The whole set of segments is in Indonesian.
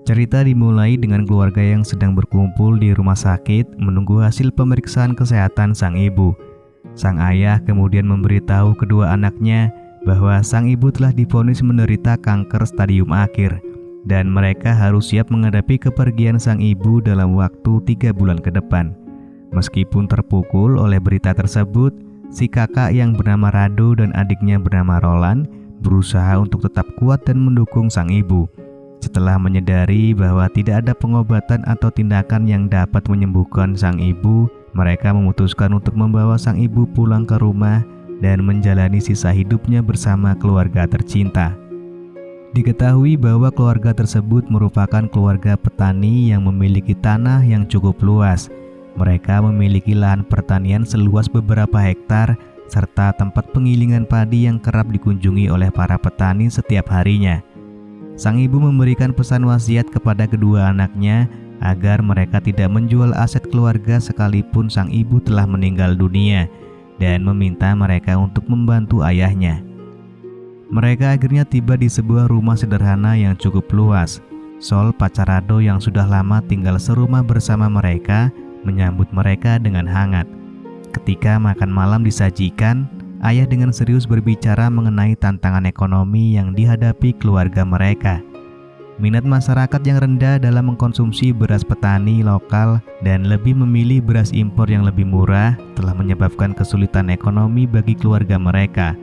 Cerita dimulai dengan keluarga yang sedang berkumpul di rumah sakit menunggu hasil pemeriksaan kesehatan sang ibu. Sang ayah kemudian memberitahu kedua anaknya bahwa sang ibu telah divonis menderita kanker stadium akhir dan mereka harus siap menghadapi kepergian sang ibu dalam waktu 3 bulan ke depan. Meskipun terpukul oleh berita tersebut, si kakak yang bernama Rado dan adiknya bernama Roland berusaha untuk tetap kuat dan mendukung sang ibu. Setelah menyadari bahwa tidak ada pengobatan atau tindakan yang dapat menyembuhkan sang ibu, mereka memutuskan untuk membawa sang ibu pulang ke rumah dan menjalani sisa hidupnya bersama keluarga tercinta. Diketahui bahwa keluarga tersebut merupakan keluarga petani yang memiliki tanah yang cukup luas. Mereka memiliki lahan pertanian seluas beberapa hektar serta tempat penggilingan padi yang kerap dikunjungi oleh para petani setiap harinya. Sang ibu memberikan pesan wasiat kepada kedua anaknya agar mereka tidak menjual aset keluarga sekalipun sang ibu telah meninggal dunia dan meminta mereka untuk membantu ayahnya. Mereka akhirnya tiba di sebuah rumah sederhana yang cukup luas. Sol, pacar Rado yang sudah lama tinggal serumah bersama mereka, menyambut mereka dengan hangat. Ketika makan malam disajikan, ayah dengan serius berbicara mengenai tantangan ekonomi yang dihadapi keluarga mereka. Minat masyarakat yang rendah dalam mengkonsumsi beras petani lokal dan lebih memilih beras impor yang lebih murah telah menyebabkan kesulitan ekonomi bagi keluarga mereka.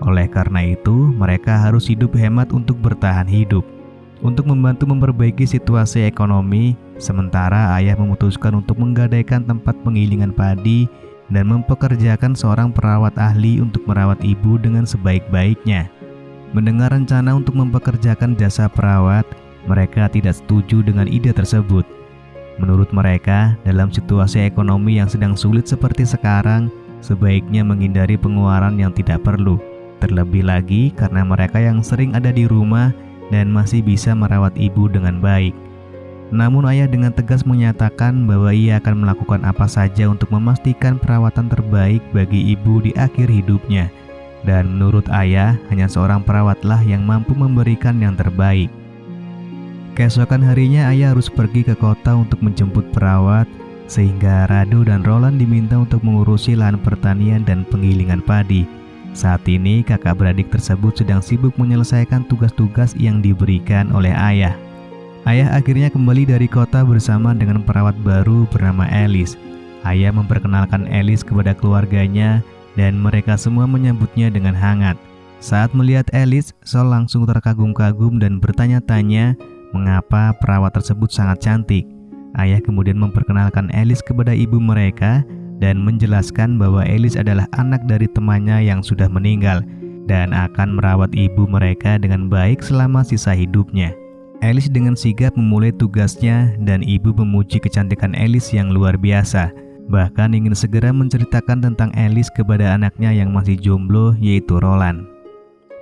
Oleh karena itu, mereka harus hidup hemat untuk bertahan hidup. Untuk membantu memperbaiki situasi ekonomi, sementara ayah memutuskan untuk menggadaikan tempat penggilingan padi dan mempekerjakan seorang perawat ahli untuk merawat ibu dengan sebaik-baiknya. Mendengar rencana untuk mempekerjakan jasa perawat, mereka tidak setuju dengan ide tersebut. Menurut mereka, dalam situasi ekonomi yang sedang sulit seperti sekarang, sebaiknya menghindari pengeluaran yang tidak perlu. Terlebih lagi karena mereka yang sering ada di rumah dan masih bisa merawat ibu dengan baik. Namun ayah dengan tegas menyatakan bahwa ia akan melakukan apa saja untuk memastikan perawatan terbaik bagi ibu di akhir hidupnya. Dan menurut ayah, hanya seorang perawatlah yang mampu memberikan yang terbaik. Keesokan harinya ayah harus pergi ke kota untuk menjemput perawat, sehingga Rado dan Roland diminta untuk mengurusi lahan pertanian dan penggilingan padi. Saat ini kakak beradik tersebut sedang sibuk menyelesaikan tugas-tugas yang diberikan oleh ayah. Ayah akhirnya kembali dari kota bersama dengan perawat baru bernama Alice. Ayah memperkenalkan Alice kepada keluarganya dan mereka semua menyambutnya dengan hangat. Saat melihat Alice, Sol langsung terkagum-kagum dan bertanya-tanya mengapa perawat tersebut sangat cantik. Ayah kemudian memperkenalkan Alice kepada ibu mereka dan menjelaskan bahwa Alice adalah anak dari temannya yang sudah meninggal dan akan merawat ibu mereka dengan baik selama sisa hidupnya. Alice dengan sigap memulai tugasnya dan ibu memuji kecantikan Alice yang luar biasa. Bahkan ingin segera menceritakan tentang Alice kepada anaknya yang masih jomblo, yaitu Roland.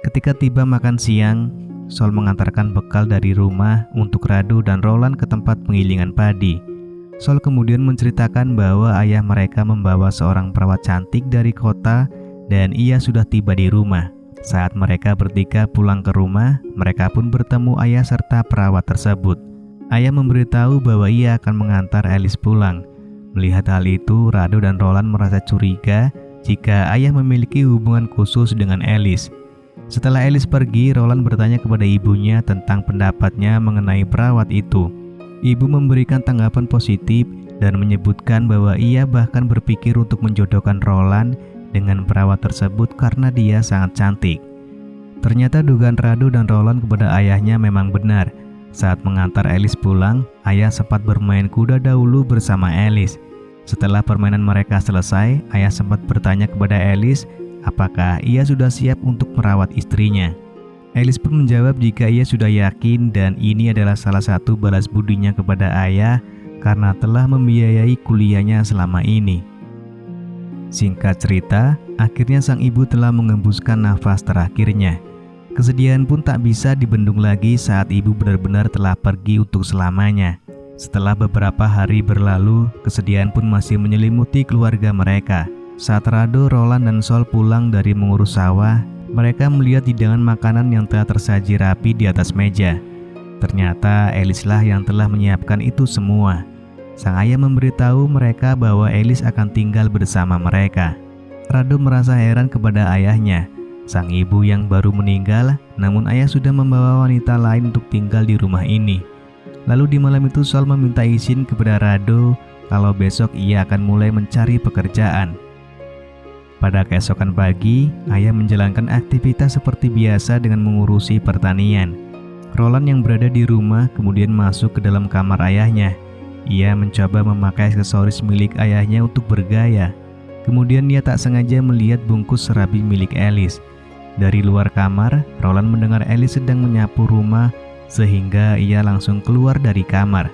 Ketika tiba makan siang, Sol mengantarkan bekal dari rumah untuk Rado dan Roland ke tempat penggilingan padi. Sol kemudian menceritakan bahwa ayah mereka membawa seorang perawat cantik dari kota dan ia sudah tiba di rumah. Saat mereka bertiga pulang ke rumah, mereka pun bertemu ayah serta perawat tersebut. Ayah memberitahu bahwa ia akan mengantar Alice pulang. Melihat hal itu, Rado dan Roland merasa curiga jika ayah memiliki hubungan khusus dengan Alice. Setelah Alice pergi, Roland bertanya kepada ibunya tentang pendapatnya mengenai perawat itu. Ibu memberikan tanggapan positif dan menyebutkan bahwa ia bahkan berpikir untuk menjodohkan Roland dengan perawat tersebut karena dia sangat cantik. Ternyata dugaan Rado dan Roland kepada ayahnya memang benar. Saat mengantar Alice pulang, ayah sempat bermain kuda dahulu bersama Alice. Setelah permainan mereka selesai, ayah sempat bertanya kepada Alice apakah ia sudah siap untuk merawat istrinya. Alice pun menjawab jika ia sudah yakin dan ini adalah salah satu balas budinya kepada ayah karena telah membiayai kuliahnya selama ini. Singkat cerita, akhirnya sang ibu telah mengembuskan nafas terakhirnya. Kesedihan pun tak bisa dibendung lagi saat ibu benar-benar telah pergi untuk selamanya. Setelah beberapa hari berlalu, kesedihan pun masih menyelimuti keluarga mereka. Saat Rado, Roland, dan Sol pulang dari mengurus sawah, mereka melihat hidangan makanan yang telah tersaji rapi di atas meja. Ternyata Elis lah yang telah menyiapkan itu semua. Sang ayah memberitahu mereka bahwa Elis akan tinggal bersama mereka. Rado merasa heran kepada ayahnya, sang ibu yang baru meninggal, namun ayah sudah membawa wanita lain untuk tinggal di rumah ini. Lalu di malam itu Sol meminta izin kepada Rado kalau besok ia akan mulai mencari pekerjaan. Pada keesokan pagi, ayah menjalankan aktivitas seperti biasa dengan mengurusi pertanian. Roland yang berada di rumah kemudian masuk ke dalam kamar ayahnya. Ia mencoba memakai aksesoris milik ayahnya untuk bergaya. Kemudian ia tak sengaja melihat bungkus serabi milik Elis. Dari luar kamar, Roland mendengar Elis sedang menyapu rumah, sehingga ia langsung keluar dari kamar.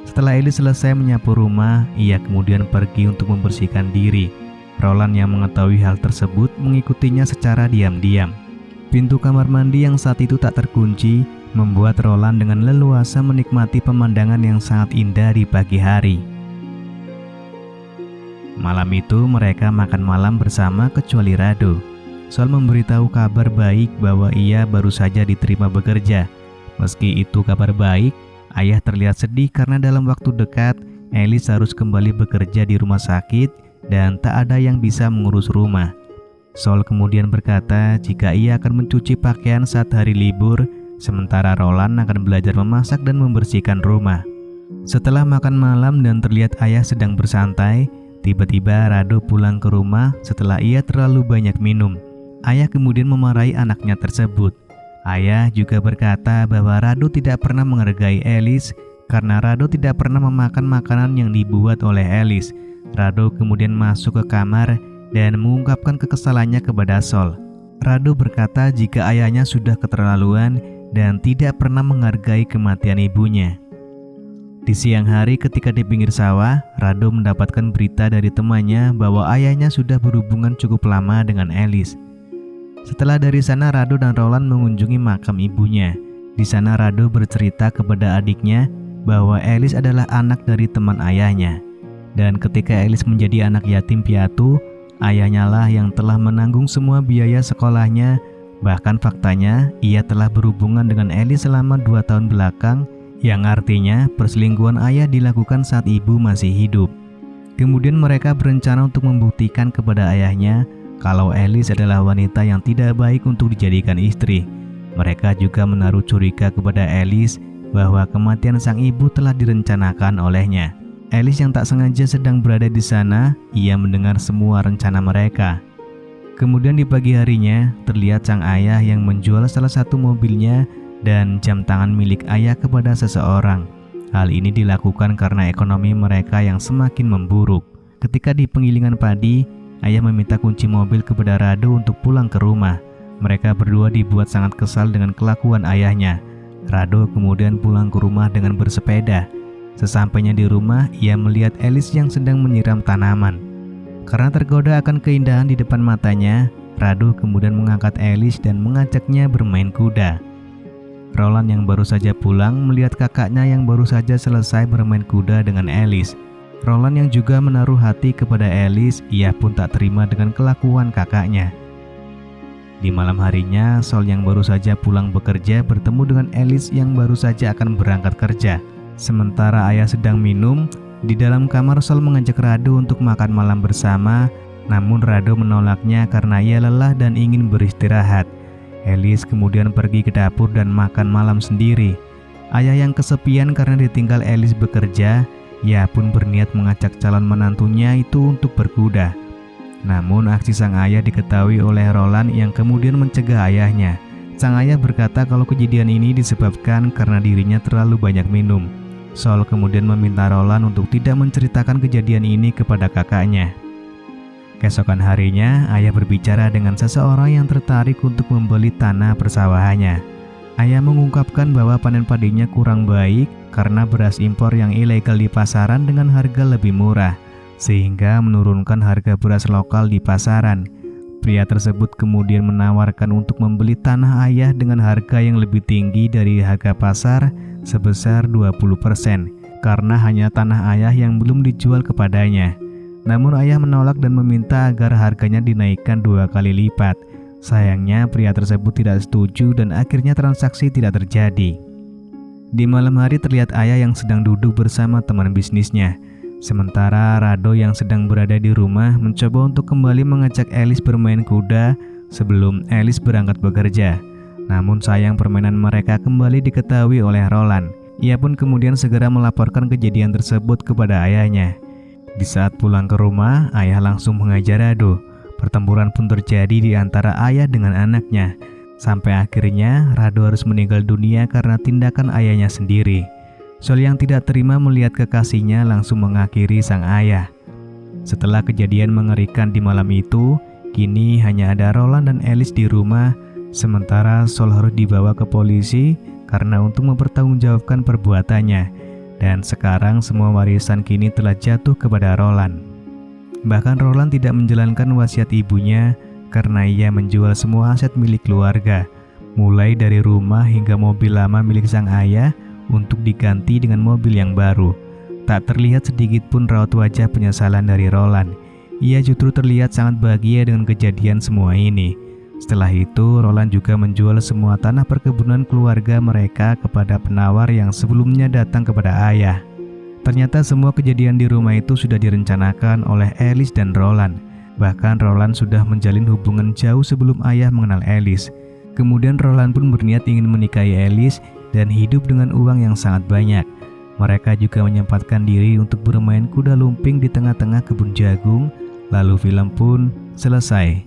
Setelah Elis selesai menyapu rumah, ia kemudian pergi untuk membersihkan diri. Roland yang mengetahui hal tersebut mengikutinya secara diam-diam. Pintu kamar mandi yang saat itu tak terkunci membuat Roland dengan leluasa menikmati pemandangan yang sangat indah di pagi hari. Malam itu mereka makan malam bersama kecuali Rado. Sol memberitahu kabar baik bahwa ia baru saja diterima bekerja. Meski itu kabar baik, ayah terlihat sedih karena dalam waktu dekat Elis harus kembali bekerja di rumah sakit dan tak ada yang bisa mengurus rumah. Sol kemudian berkata jika ia akan mencuci pakaian saat hari libur, sementara Roland akan belajar memasak dan membersihkan rumah. Setelah makan malam dan terlihat ayah sedang bersantai, tiba-tiba Rado pulang ke rumah setelah ia terlalu banyak minum. Ayah kemudian memarahi anaknya tersebut. Ayah juga berkata bahwa Rado tidak pernah menghargai Elis karena Rado tidak pernah memakan makanan yang dibuat oleh Elis. Rado kemudian masuk ke kamar dan mengungkapkan kekesalannya kepada Sol. Rado berkata jika ayahnya sudah keterlaluan dan tidak pernah menghargai kematian ibunya. Di siang hari ketika di pinggir sawah, Rado mendapatkan berita dari temannya bahwa ayahnya sudah berhubungan cukup lama dengan Elis. Setelah dari sana Rado dan Roland mengunjungi makam ibunya. Di sana Rado bercerita kepada adiknya bahwa Elis adalah anak dari teman ayahnya. Dan ketika Elis menjadi anak yatim piatu, ayahnya lah yang telah menanggung semua biaya sekolahnya. Bahkan faktanya, ia telah berhubungan dengan Elis selama 2 tahun belakang, yang artinya perselingkuhan ayah dilakukan saat ibu masih hidup. Kemudian mereka berencana untuk membuktikan kepada ayahnya kalau Elis adalah wanita yang tidak baik untuk dijadikan istri. Mereka juga menaruh curiga kepada Elis bahwa kematian sang ibu telah direncanakan olehnya. Elis yang tak sengaja sedang berada di sana, ia mendengar semua rencana mereka. Kemudian di pagi harinya, terlihat sang ayah yang menjual salah satu mobilnya dan jam tangan milik ayah kepada seseorang. Hal ini dilakukan karena ekonomi mereka yang semakin memburuk. Ketika di penggilingan padi, ayah meminta kunci mobil kepada Rado untuk pulang ke rumah. Mereka berdua dibuat sangat kesal dengan kelakuan ayahnya. Rado kemudian pulang ke rumah dengan bersepeda. Sesampainya di rumah, ia melihat Elis yang sedang menyiram tanaman. Karena tergoda akan keindahan di depan matanya, Rado kemudian mengangkat Elis dan mengajaknya bermain kuda. Roland yang baru saja pulang melihat kakaknya yang baru saja selesai bermain kuda dengan Elis. Roland yang juga menaruh hati kepada Elis, ia pun tak terima dengan kelakuan kakaknya. Di malam harinya, Sol yang baru saja pulang bekerja bertemu dengan Elis yang baru saja akan berangkat kerja. Sementara ayah sedang minum, di dalam kamar Sol mengajak Rado untuk makan malam bersama, namun Rado menolaknya karena ia lelah dan ingin beristirahat. Elis kemudian pergi ke dapur dan makan malam sendiri. Ayah yang kesepian karena ditinggal Elis bekerja, ia pun berniat mengajak calon menantunya itu untuk berkuda. Namun aksi sang ayah diketahui oleh Roland yang kemudian mencegah ayahnya. Sang ayah berkata kalau kejadian ini disebabkan karena dirinya terlalu banyak minum. Sol kemudian meminta Roland untuk tidak menceritakan kejadian ini kepada kakaknya. Keesokan harinya, ayah berbicara dengan seseorang yang tertarik untuk membeli tanah persawahannya. Ayah mengungkapkan bahwa panen padinya kurang baik karena beras impor yang ilegal di pasaran dengan harga lebih murah, sehingga menurunkan harga beras lokal di pasaran. Pria tersebut kemudian menawarkan untuk membeli tanah ayah dengan harga yang lebih tinggi dari harga pasar sebesar 20% karena hanya tanah ayah yang belum dijual kepadanya. Namun ayah menolak dan meminta agar harganya dinaikkan 2 kali lipat. Sayangnya pria tersebut tidak setuju dan akhirnya transaksi tidak terjadi. Di malam hari terlihat ayah yang sedang duduk bersama teman bisnisnya. Sementara Rado yang sedang berada di rumah mencoba untuk kembali mengajak Alice bermain kuda sebelum Alice berangkat bekerja. Namun sayang permainan mereka kembali diketahui oleh Roland. Ia pun kemudian segera melaporkan kejadian tersebut kepada ayahnya. Di saat pulang ke rumah, ayah langsung mengajar Rado. Pertempuran pun terjadi di antara ayah dengan anaknya. Sampai akhirnya Rado harus meninggal dunia karena tindakan ayahnya sendiri. Sol yang tidak terima melihat kekasihnya langsung mengakhiri sang ayah. Setelah kejadian mengerikan di malam itu, kini hanya ada Roland dan Alice di rumah. Sementara Sol harus dibawa ke polisi karena untuk mempertanggungjawabkan perbuatannya. Dan sekarang semua warisan kini telah jatuh kepada Roland. Bahkan Roland tidak menjalankan wasiat ibunya karena ia menjual semua aset milik keluarga, mulai dari rumah hingga mobil lama milik sang ayah untuk diganti dengan mobil yang baru. Tak terlihat sedikit pun raut wajah penyesalan dari Roland. Ia justru terlihat sangat bahagia dengan kejadian semua ini. Setelah itu, Roland juga menjual semua tanah perkebunan keluarga mereka kepada penawar yang sebelumnya datang kepada ayah. Ternyata semua kejadian di rumah itu sudah direncanakan oleh Alice dan Roland. Bahkan Roland sudah menjalin hubungan jauh sebelum ayah mengenal Alice. Kemudian Roland pun berniat ingin menikahi Alice dan hidup dengan uang yang sangat banyak. Mereka juga menyempatkan diri untuk bermain kuda lumping di tengah-tengah kebun jagung. Lalu film pun selesai.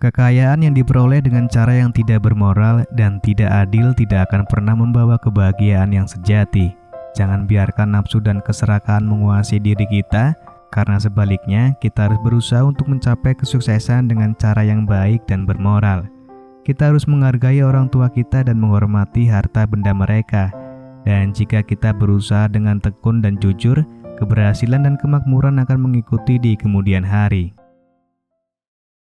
Kekayaan yang diperoleh dengan cara yang tidak bermoral dan tidak adil tidak akan pernah membawa kebahagiaan yang sejati. Jangan biarkan nafsu dan keserakahan menguasai diri kita. Karena sebaliknya, kita harus berusaha untuk mencapai kesuksesan dengan cara yang baik dan bermoral. Kita harus menghargai orang tua kita dan menghormati harta benda mereka. Dan jika kita berusaha dengan tekun dan jujur, keberhasilan dan kemakmuran akan mengikuti di kemudian hari.